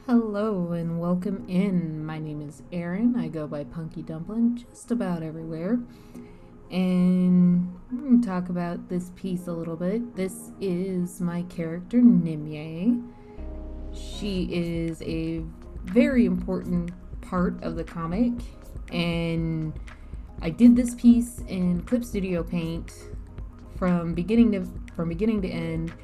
Hello and welcome in. My name is Erin. I go by punkydumplin just about everywhere. And I'm going to talk about this piece a little bit. This is my character Nimue. She is a very important part of the comic, and I did this piece in Clip Studio Paint from beginning to end,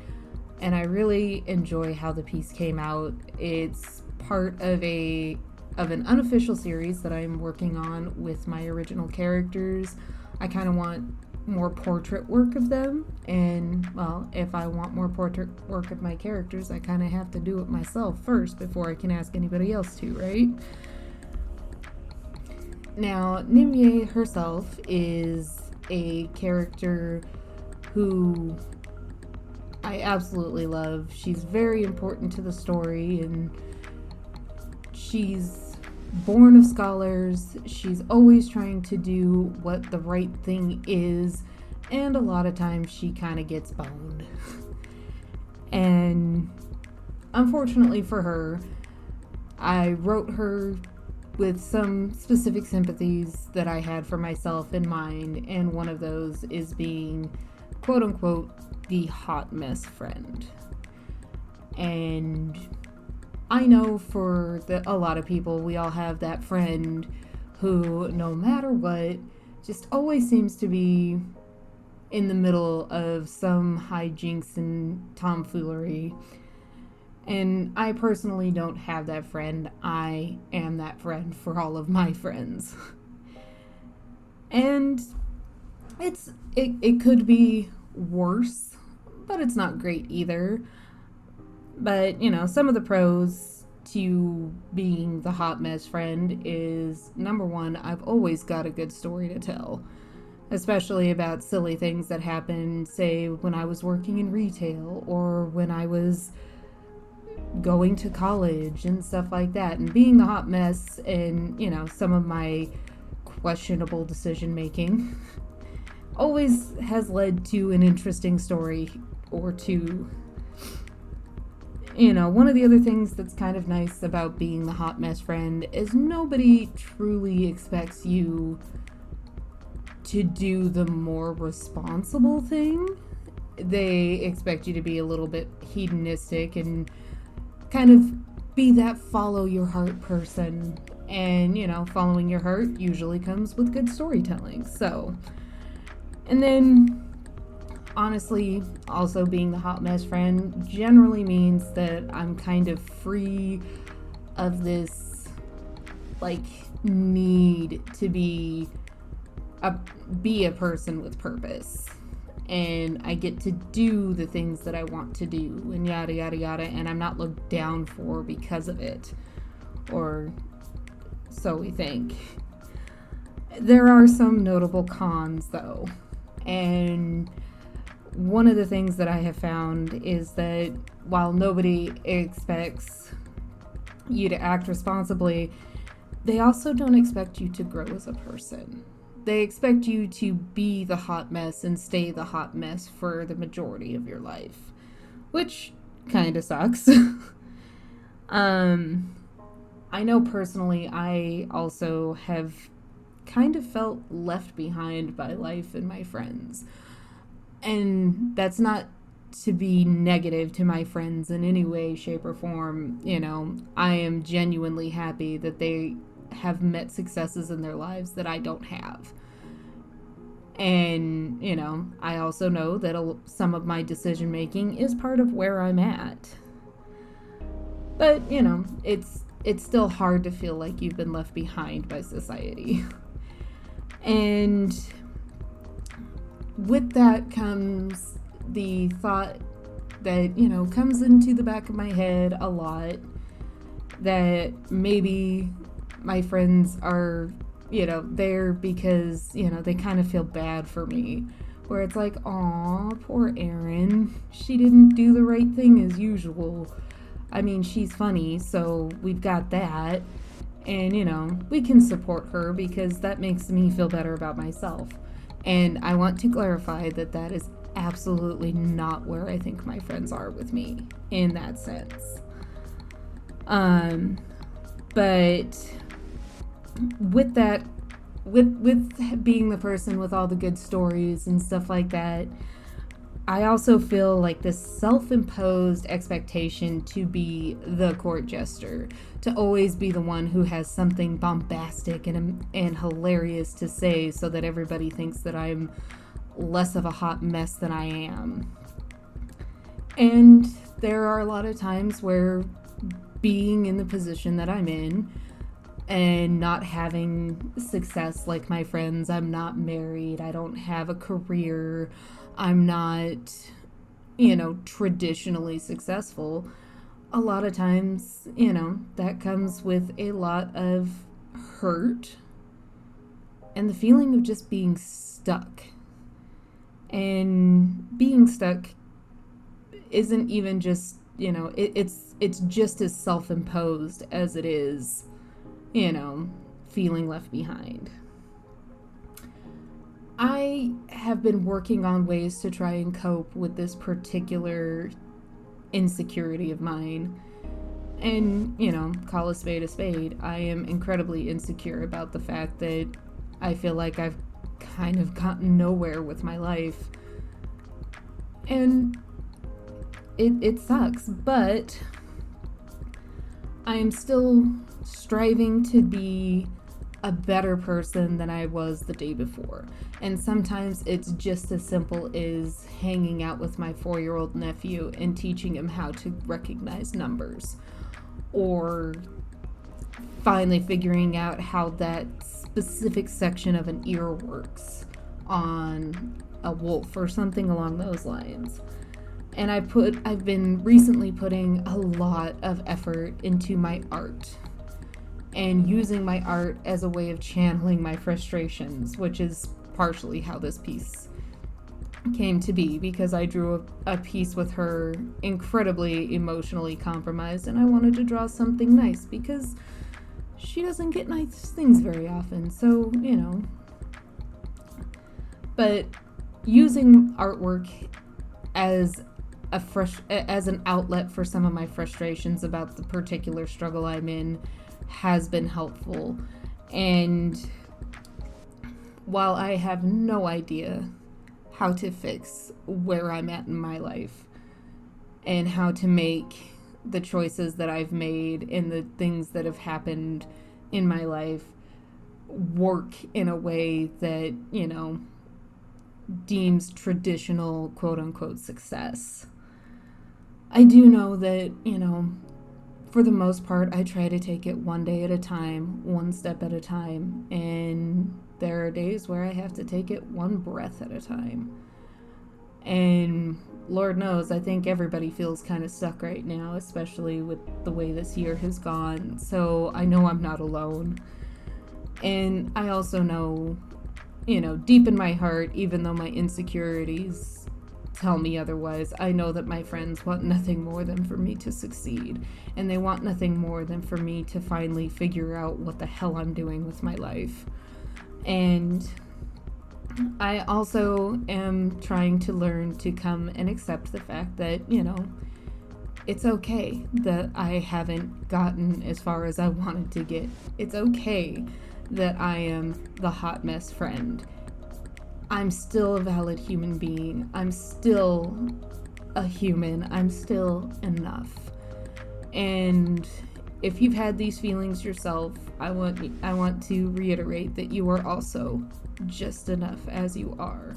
and I really enjoy how the piece came out. It's part of an unofficial series that I'm working on with my original characters. I kind of want more portrait work of them, and well, if I want more portrait work of my characters, I kind of have to do it myself first before I can ask anybody else to, right? Now, Nimue herself is a character who I absolutely love. She's very important to the story, and she's born of scholars. She's always trying to do what the right thing is, and a lot of times she kind of gets boned. And unfortunately for her, I wrote her with some specific sympathies that I had for myself in mind, and one of those is being, quote unquote, the hot mess friend. And I know for a lot of people, we all have that friend who, no matter what, just always seems to be in the middle of some hijinks and tomfoolery. And I personally don't have that friend. I am that friend for all of my friends. And it could be worse, but it's not great either. But, some of the pros to being the hot mess friend is, number one, I've always got a good story to tell, especially about silly things that happened, say, when I was working in retail or when I was going to college and stuff like that. And being the hot mess and, some of my questionable decision making always has led to an interesting story or two. One of the other things that's kind of nice about being the hot mess friend is nobody truly expects you to do the more responsible thing. They expect you to be a little bit hedonistic and kind of be that follow your heart person. And, following your heart usually comes with good storytelling. So, and then honestly, also being the hot mess friend generally means that I'm kind of free of this need to be a person with purpose, and I get to do the things that I want to do and yada yada yada, and I'm not looked down for because of it, or so we think. There are some notable cons though, and one of the things that I have found is that while nobody expects you to act responsibly, they also don't expect you to grow as a person. They expect you to be the hot mess and stay the hot mess for the majority of your life, which kind of sucks. I know personally, I also have kind of felt left behind by life and my friends. And that's not to be negative to my friends in any way, shape, or form. I am genuinely happy that they have met successes in their lives that I don't have. And, I also know that some of my decision making is part of where I'm at. But, it's still hard to feel like you've been left behind by society. And with that comes the thought that, comes into the back of my head a lot, that maybe my friends are, there because, they kind of feel bad for me. Where it's like, aw, poor Erin. She didn't do the right thing as usual. I mean, she's funny, so we've got that. And, we can support her because that makes me feel better about myself. And I want to clarify that that is absolutely not where I think my friends are with me in that sense. But with that, with being the person with all the good stories and stuff like that, I also feel like this self-imposed expectation to be the court jester, to always be the one who has something bombastic and hilarious to say so that everybody thinks that I'm less of a hot mess than I am. And there are a lot of times where being in the position that I'm in and not having success like my friends, I'm not married, I don't have a career, I'm not, traditionally successful. A lot of times, that comes with a lot of hurt and the feeling of just being stuck. And being stuck isn't even just, it's just as self-imposed as it is, feeling left behind. I have been working on ways to try and cope with this particular insecurity of mine. And, call a spade a spade. I am incredibly insecure about the fact that I feel like I've kind of gotten nowhere with my life. And it sucks, but I am still striving to be a better person than I was the day before. And sometimes it's just as simple as hanging out with my 4-year-old nephew and teaching him how to recognize numbers, or finally figuring out how that specific section of an ear works on a wolf or something along those lines. And I've been recently putting a lot of effort into my art and using my art as a way of channeling my frustrations, which is partially how this piece came to be, because I drew a piece with her incredibly emotionally compromised, and I wanted to draw something nice because she doesn't get nice things very often, so, But using artwork as as an outlet for some of my frustrations about the particular struggle I'm in has been helpful. And while I have no idea how to fix where I'm at in my life and how to make the choices that I've made and the things that have happened in my life work in a way that, deems traditional quote-unquote success, I do know that, for the most part, I try to take it one day at a time, one step at a time, and there are days where I have to take it one breath at a time. And Lord knows, I think everybody feels kind of stuck right now, especially with the way this year has gone, so I know I'm not alone. And I also know, deep in my heart, even though my insecurities tell me otherwise, I know that my friends want nothing more than for me to succeed, and they want nothing more than for me to finally figure out what the hell I'm doing with my life. And I also am trying to learn to come and accept the fact that, it's okay that I haven't gotten as far as I wanted to get. It's okay that I am the hot mess friend. I'm still a valid human being. I'm still a human. I'm still enough. And if you've had these feelings yourself, I want to reiterate that you are also just enough as you are.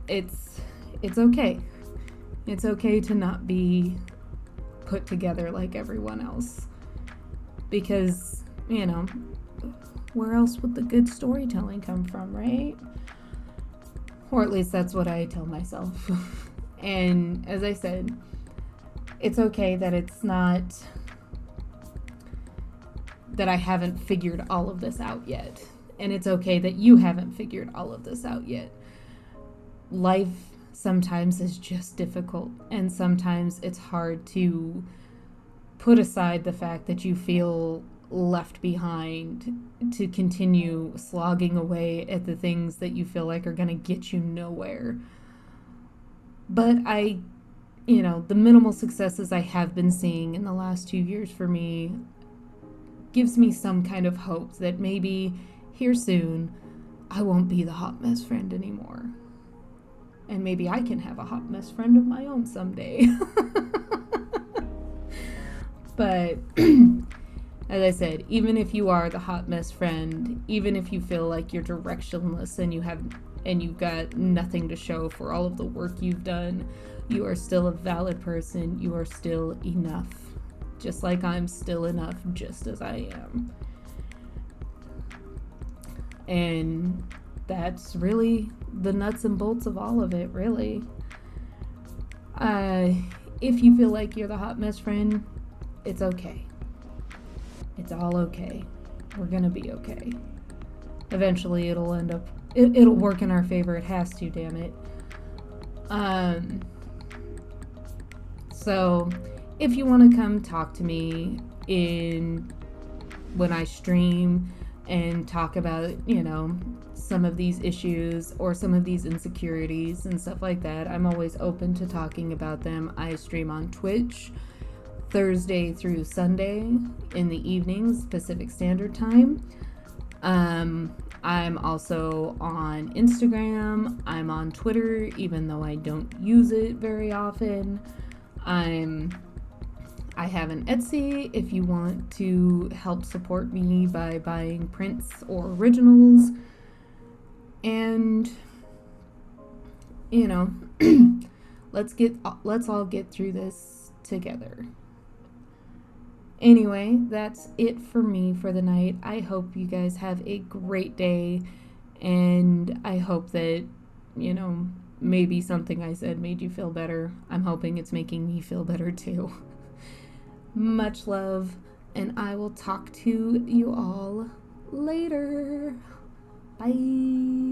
It's okay. It's okay to not be put together like everyone else. Because, where else would the good storytelling come from, right? Or at least that's what I tell myself. And as I said, it's okay that it's not that I haven't figured all of this out yet. And it's okay that you haven't figured all of this out yet. Life sometimes is just difficult, and sometimes it's hard to put aside the fact that you feel left behind to continue slogging away at the things that you feel like are going to get you nowhere. But I the minimal successes I have been seeing in the last 2 years for me gives me some kind of hope that maybe here soon I won't be the hot mess friend anymore. And maybe I can have a hot mess friend of my own someday. But as I said, even if you are the hot mess friend, even if you feel like you're directionless and you've got nothing to show for all of the work you've done, you are still a valid person. You are still enough. Just like I'm still enough just as I am. And that's really the nuts and bolts of all of it, really. If you feel like you're the hot mess friend, it's okay. It's all okay. We're gonna be okay. Eventually it'll work in our favor. It has to, damn it. So if you want to come talk to me when I stream and talk about, some of these issues or some of these insecurities and stuff like that, I'm always open to talking about them. I stream on Twitch Thursday through Sunday in the evenings, Pacific Standard Time. I'm also on Instagram. I'm on Twitter, even though I don't use it very often. I have an Etsy if you want to help support me by buying prints or originals. And, let's all get through this together. Anyway, that's it for me for the night. I hope you guys have a great day, and I hope that, maybe something I said made you feel better. I'm hoping it's making me feel better too. Much love, and I will talk to you all later. Bye.